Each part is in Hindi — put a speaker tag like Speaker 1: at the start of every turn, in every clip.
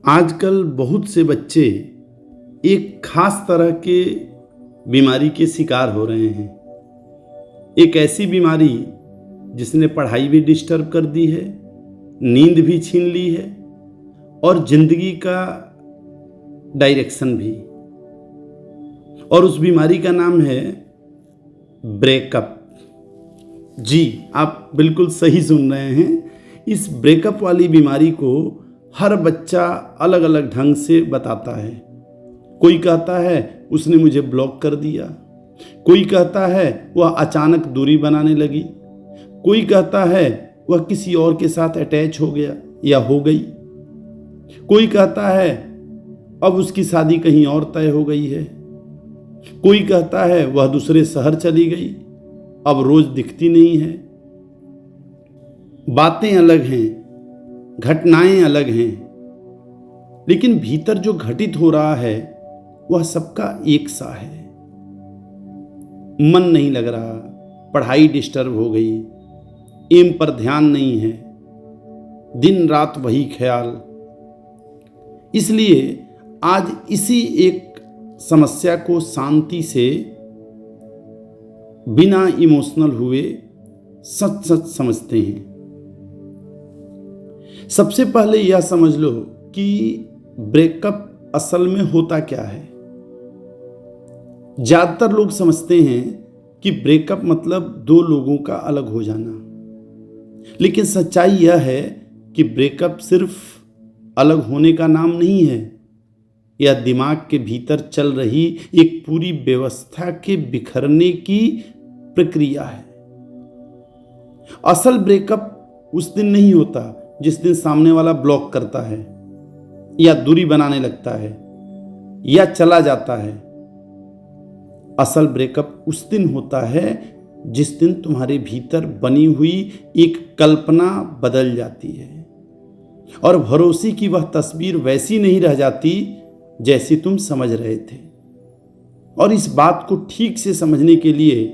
Speaker 1: आजकल बहुत से बच्चे एक खास तरह के बीमारी के शिकार हो रहे हैं। एक ऐसी बीमारी जिसने पढ़ाई भी डिस्टर्ब कर दी है, नींद भी छीन ली है और जिंदगी का डायरेक्शन भी। और उस बीमारी का नाम है ब्रेकअप। जी, आप बिल्कुल सही सुन रहे हैं। इस ब्रेकअप वाली बीमारी को हर बच्चा अलग अलग ढंग से बताता है। कोई कहता है उसने मुझे ब्लॉक कर दिया, कोई कहता है वह अचानक दूरी बनाने लगी, कोई कहता है वह किसी और के साथ अटैच हो गया या हो गई, कोई कहता है अब उसकी शादी कहीं और तय हो गई है, कोई कहता है वह दूसरे शहर चली गई, अब रोज दिखती नहीं है। बातें अलग हैं, घटनाएं अलग हैं, लेकिन भीतर जो घटित हो रहा है वह सबका एक सा है। मन नहीं लग रहा, पढ़ाई डिस्टर्ब हो गई, एम पर ध्यान नहीं है, दिन रात वही ख्याल। इसलिए आज इसी एक समस्या को शांति से, बिना इमोशनल हुए सच सच समझते हैं। सबसे पहले यह समझ लो कि ब्रेकअप असल में होता क्या है। ज्यादातर लोग समझते हैं कि ब्रेकअप मतलब दो लोगों का अलग हो जाना, लेकिन सच्चाई यह है कि ब्रेकअप सिर्फ अलग होने का नाम नहीं है। यह दिमाग के भीतर चल रही एक पूरी व्यवस्था के बिखरने की प्रक्रिया है। असल ब्रेकअप उस दिन नहीं होता जिस दिन सामने वाला ब्लॉक करता है या दूरी बनाने लगता है या चला जाता है। असल ब्रेकअप उस दिन होता है जिस दिन तुम्हारे भीतर बनी हुई एक कल्पना बदल जाती है और भरोसे की वह तस्वीर वैसी नहीं रह जाती जैसी तुम समझ रहे थे। और इस बात को ठीक से समझने के लिए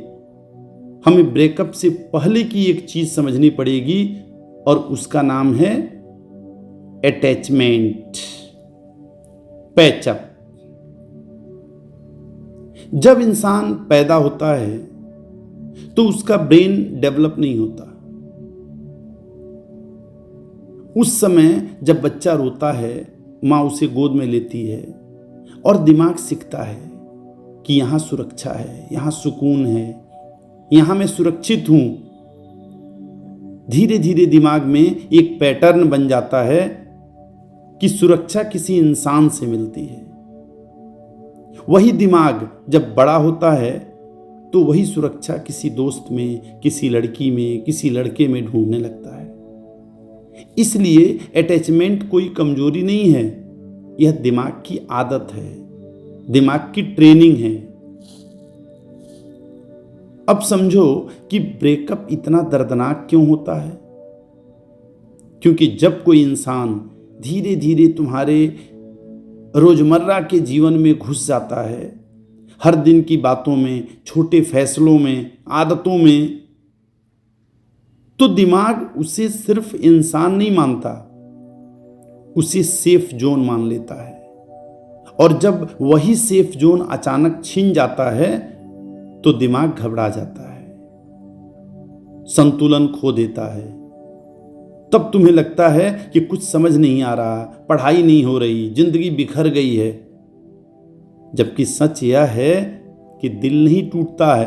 Speaker 1: हमें ब्रेकअप से पहले की एक चीज समझनी पड़ेगी और उसका नाम है अटैचमेंट, पैचअप। जब इंसान पैदा होता है तो उसका ब्रेन डेवलप नहीं होता। उस समय जब बच्चा रोता है, माँ उसे गोद में लेती है और दिमाग सीखता है कि यहाँ सुरक्षा है, यहाँ सुकून है, यहाँ मैं सुरक्षित हूँ। धीरे धीरे दिमाग में एक पैटर्न बन जाता है कि सुरक्षा किसी इंसान से मिलती है। वही दिमाग जब बड़ा होता है तो वही सुरक्षा किसी दोस्त में, किसी लड़की में, किसी लड़के में ढूंढने लगता है। इसलिए अटैचमेंट कोई कमजोरी नहीं है, यह दिमाग की आदत है, दिमाग की ट्रेनिंग है। अब समझो कि ब्रेकअप इतना दर्दनाक क्यों होता है। क्योंकि जब कोई इंसान धीरे धीरे तुम्हारे रोजमर्रा के जीवन में घुस जाता है, हर दिन की बातों में, छोटे फैसलों में, आदतों में, तो दिमाग उसे सिर्फ इंसान नहीं मानता, उसे सेफ जोन मान लेता है। और जब वही सेफ जोन अचानक छिन जाता है तो दिमाग घबरा जाता है, संतुलन खो देता है। तब तुम्हें लगता है कि कुछ समझ नहीं आ रहा, पढ़ाई नहीं हो रही, जिंदगी बिखर गई है। जबकि सच यह है कि दिल नहीं टूटता है,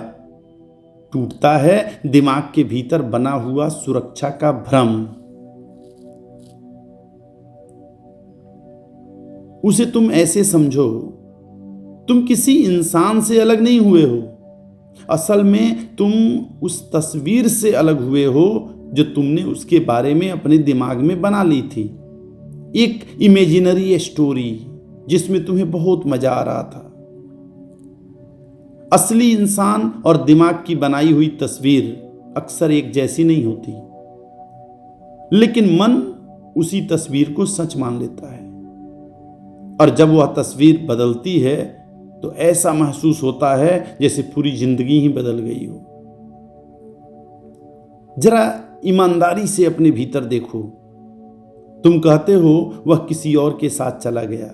Speaker 1: टूटता है दिमाग के भीतर बना हुआ सुरक्षा का भ्रम। उसे तुम ऐसे समझो, तुम किसी इंसान से अलग नहीं हुए हो, असल में तुम उस तस्वीर से अलग हुए हो जो तुमने उसके बारे में अपने दिमाग में बना ली थी। एक इमेजिनरी स्टोरी जिसमें तुम्हें बहुत मजा आ रहा था। असली इंसान और दिमाग की बनाई हुई तस्वीर अक्सर एक जैसी नहीं होती, लेकिन मन उसी तस्वीर को सच मान लेता है। और जब वह तस्वीर बदलती है तो ऐसा महसूस होता है जैसे पूरी जिंदगी ही बदल गई हो। जरा ईमानदारी से अपने भीतर देखो, तुम कहते हो वह किसी और के साथ चला गया,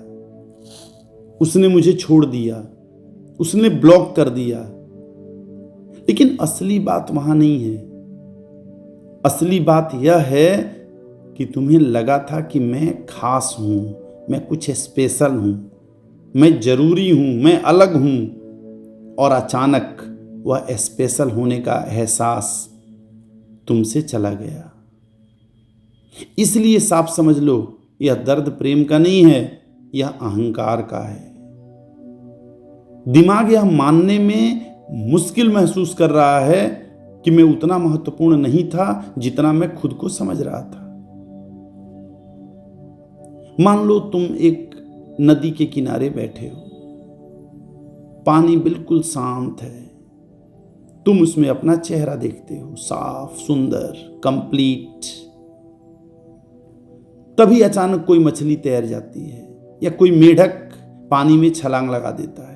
Speaker 1: उसने मुझे छोड़ दिया, उसने ब्लॉक कर दिया। लेकिन असली बात वहां नहीं है। असली बात यह है कि तुम्हें लगा था कि मैं खास हूं, मैं कुछ स्पेशल हूं, मैं जरूरी हूं, मैं अलग हूं, और अचानक वह स्पेशल होने का एहसास तुमसे चला गया। इसलिए साफ समझ लो, यह दर्द प्रेम का नहीं है, यह अहंकार का है। दिमाग यह मानने में मुश्किल महसूस कर रहा है कि मैं उतना महत्वपूर्ण नहीं था जितना मैं खुद को समझ रहा था। मान लो तुम एक नदी के किनारे बैठे हो, पानी बिल्कुल शांत है, तुम उसमें अपना चेहरा देखते हो, साफ, सुंदर, कंप्लीट। तभी अचानक कोई मछली तैर जाती है या कोई मेढक पानी में छलांग लगा देता है।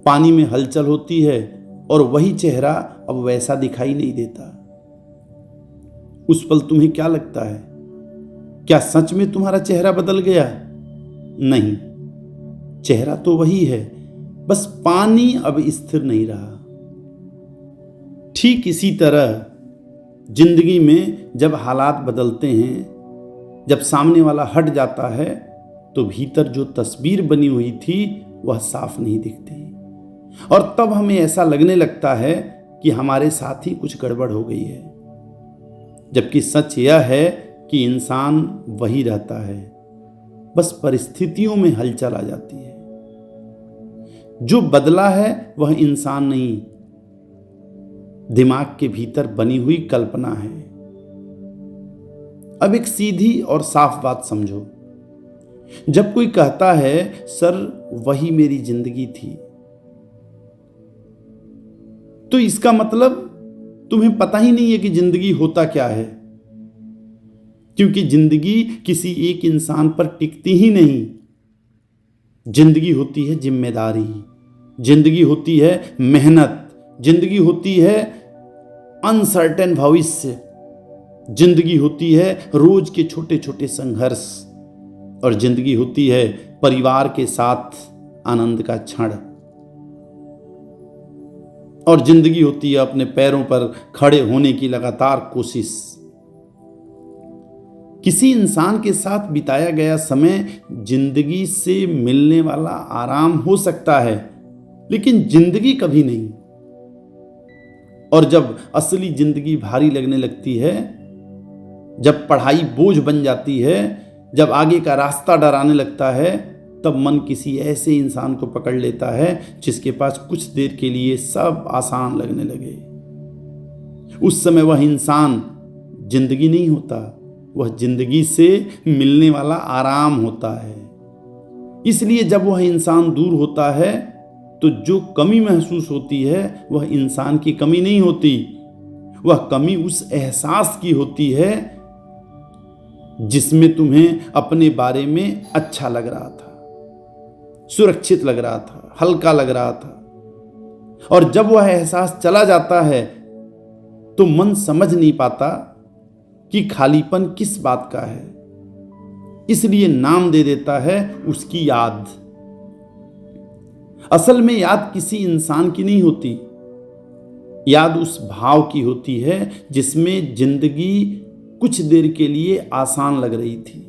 Speaker 1: पानी में हलचल होती है और वही चेहरा अब वैसा दिखाई नहीं देता। उस पल तुम्हें क्या लगता है? क्या सच में तुम्हारा चेहरा बदल गया? नहीं, चेहरा तो वही है, बस पानी अब स्थिर नहीं रहा। ठीक इसी तरह जिंदगी में जब हालात बदलते हैं, जब सामने वाला हट जाता है, तो भीतर जो तस्वीर बनी हुई थी वह साफ नहीं दिखती, और तब हमें ऐसा लगने लगता है कि हमारे साथ ही कुछ गड़बड़ हो गई है। जबकि सच यह है कि इंसान वही रहता है, बस परिस्थितियों में हलचल आ जाती है। जो बदला है वह इंसान नहीं, दिमाग के भीतर बनी हुई कल्पना है। अब एक सीधी और साफ बात समझो। जब कोई कहता है सर वही मेरी जिंदगी थी, तो इसका मतलब तुम्हें पता ही नहीं है कि जिंदगी होता क्या है। क्योंकि जिंदगी किसी एक इंसान पर टिकती ही नहीं। जिंदगी होती है जिम्मेदारी, जिंदगी होती है मेहनत, जिंदगी होती है अनसर्टेन भविष्य, जिंदगी होती है रोज के छोटे छोटे संघर्ष, और जिंदगी होती है परिवार के साथ आनंद का क्षण, और जिंदगी होती है अपने पैरों पर खड़े होने की लगातार कोशिश। किसी इंसान के साथ बिताया गया समय जिंदगी से मिलने वाला आराम हो सकता है, लेकिन जिंदगी कभी नहीं। और जब असली जिंदगी भारी लगने लगती है, जब पढ़ाई बोझ बन जाती है, जब आगे का रास्ता डराने लगता है, तब मन किसी ऐसे इंसान को पकड़ लेता है जिसके पास कुछ देर के लिए सब आसान लगने लगे। उस समय वह इंसान जिंदगी नहीं होता, वह जिंदगी से मिलने वाला आराम होता है। इसलिए जब वह इंसान दूर होता है तो जो कमी महसूस होती है वह इंसान की कमी नहीं होती, वह कमी उस एहसास की होती है जिसमें तुम्हें अपने बारे में अच्छा लग रहा था, सुरक्षित लग रहा था, हल्का लग रहा था। और जब वह एहसास चला जाता है तो मन समझ नहीं पाता कि खालीपन किस बात का है, इसलिए नाम दे देता है उसकी याद। असल में याद किसी इंसान की नहीं होती, याद उस भाव की होती है जिसमें जिंदगी कुछ देर के लिए आसान लग रही थी,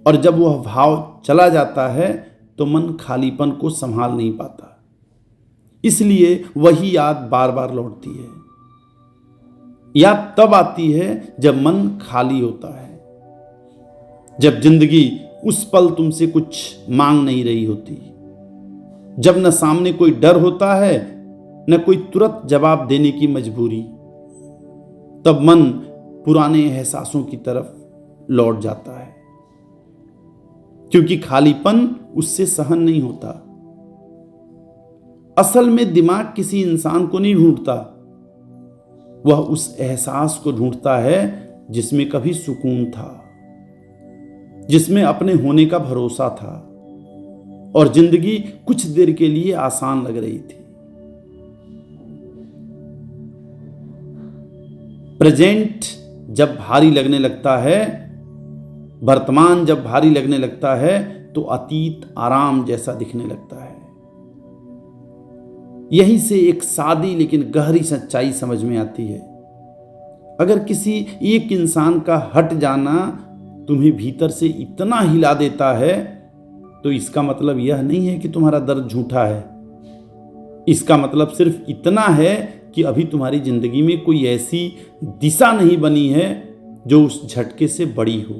Speaker 1: और जब वह भाव चला जाता है तो मन खालीपन को संभाल नहीं पाता, इसलिए वही याद बार बार लौटती है। याद तब आती है जब मन खाली होता है, जब जिंदगी उस पल तुमसे कुछ मांग नहीं रही होती, जब न सामने कोई डर होता है न कोई तुरंत जवाब देने की मजबूरी। तब मन पुराने एहसासों की तरफ लौट जाता है, क्योंकि खालीपन उससे सहन नहीं होता। असल में दिमाग किसी इंसान को नहीं ढूंढता, वह उस एहसास को ढूंढता है जिसमें कभी सुकून था, जिसमें अपने होने का भरोसा था, और जिंदगी कुछ देर के लिए आसान लग रही थी। प्रेजेंट जब भारी लगने लगता है, वर्तमान जब भारी लगने लगता है, तो अतीत आराम जैसा दिखने लगता है। यहीं से एक सादी लेकिन गहरी सच्चाई समझ में आती है। अगर किसी एक इंसान का हट जाना तुम्हें भीतर से इतना हिला देता है, तो इसका मतलब यह नहीं है कि तुम्हारा दर्द झूठा है। इसका मतलब सिर्फ इतना है कि अभी तुम्हारी जिंदगी में कोई ऐसी दिशा नहीं बनी है जो उस झटके से बड़ी हो।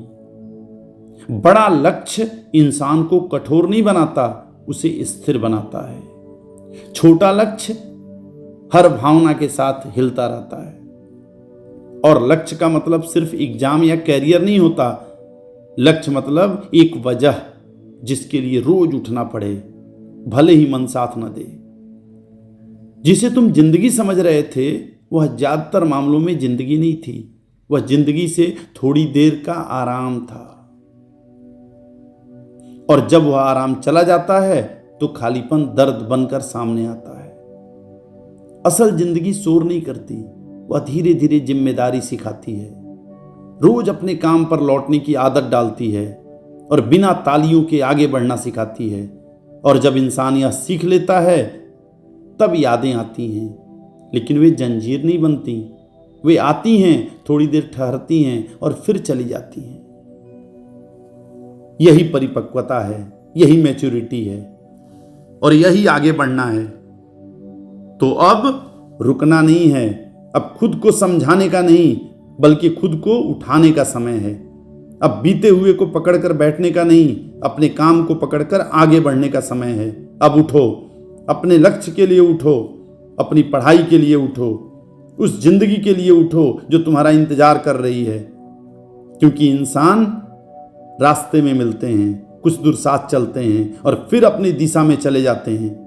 Speaker 1: बड़ा लक्ष्य इंसान को कठोर नहीं बनाता, उसे स्थिर बनाता है। छोटा लक्ष्य हर भावना के साथ हिलता रहता है। और लक्ष्य का मतलब सिर्फ एग्जाम या कैरियर नहीं होता। लक्ष्य मतलब एक वजह जिसके लिए रोज उठना पड़े, भले ही मन साथ न दे। जिसे तुम जिंदगी समझ रहे थे, वह ज्यादातर मामलों में जिंदगी नहीं थी। वह जिंदगी से थोड़ी देर का आराम था। और जब वह आराम चला जाता है, तो खालीपन दर्द बनकर सामने आता है। असल जिंदगी शोर नहीं करती, वह धीरे धीरे जिम्मेदारी सिखाती है। रोज अपने काम पर लौटने की आदत डालती है और बिना तालियों के आगे बढ़ना सिखाती है। और जब इंसान यह सीख लेता है, तब यादें आती हैं, लेकिन वे जंजीर नहीं बनती। वे आती हैं, थोड़ी देर ठहरती हैं और फिर चली जाती हैं। यही परिपक्वता है, यही मैच्योरिटी है, और यही आगे बढ़ना है। तो अब रुकना नहीं है, अब खुद को समझाने का नहीं, बल्कि खुद को उठाने का समय है। अब बीते हुए को पकड़कर बैठने का नहीं, अपने काम को पकड़कर आगे बढ़ने का समय है। अब उठो, अपने लक्ष्य के लिए उठो, अपनी पढ़ाई के लिए उठो, उस जिंदगी के लिए उठो जो तुम्हारा इंतजार कर रही है। क्योंकि इंसान रास्ते में मिलते हैं, कुछ दूर साथ चलते हैं और फिर अपनी दिशा में चले जाते हैं।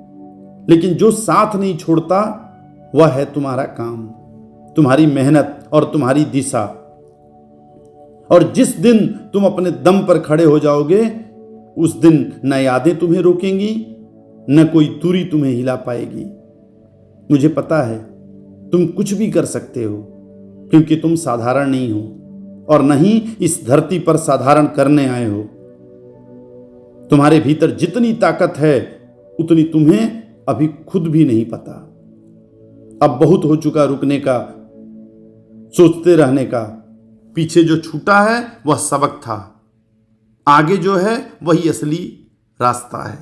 Speaker 1: लेकिन जो साथ नहीं छोड़ता, वह है तुम्हारा काम, तुम्हारी मेहनत और तुम्हारी दिशा। और जिस दिन तुम अपने दम पर खड़े हो जाओगे, उस दिन न यादें तुम्हें रोकेंगी, न कोई दूरी तुम्हें हिला पाएगी। मुझे पता है तुम कुछ भी कर सकते हो, क्योंकि तुम साधारण नहीं हो और न ही इस धरती पर साधारण करने आए हो। तुम्हारे भीतर जितनी ताकत है, उतनी तुम्हें अभी खुद भी नहीं पता। अब बहुत हो चुका रुकने का, सोचते रहने का। पीछे जो छूटा है वह सबक था, आगे जो है वही असली रास्ता है।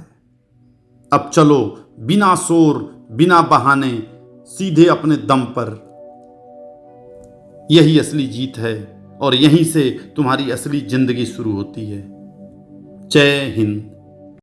Speaker 1: अब चलो बिना शोर, बिना बहाने, सीधे अपने दम पर। यही असली जीत है और यहीं से तुम्हारी असली जिंदगी शुरू होती है। जय हिंद।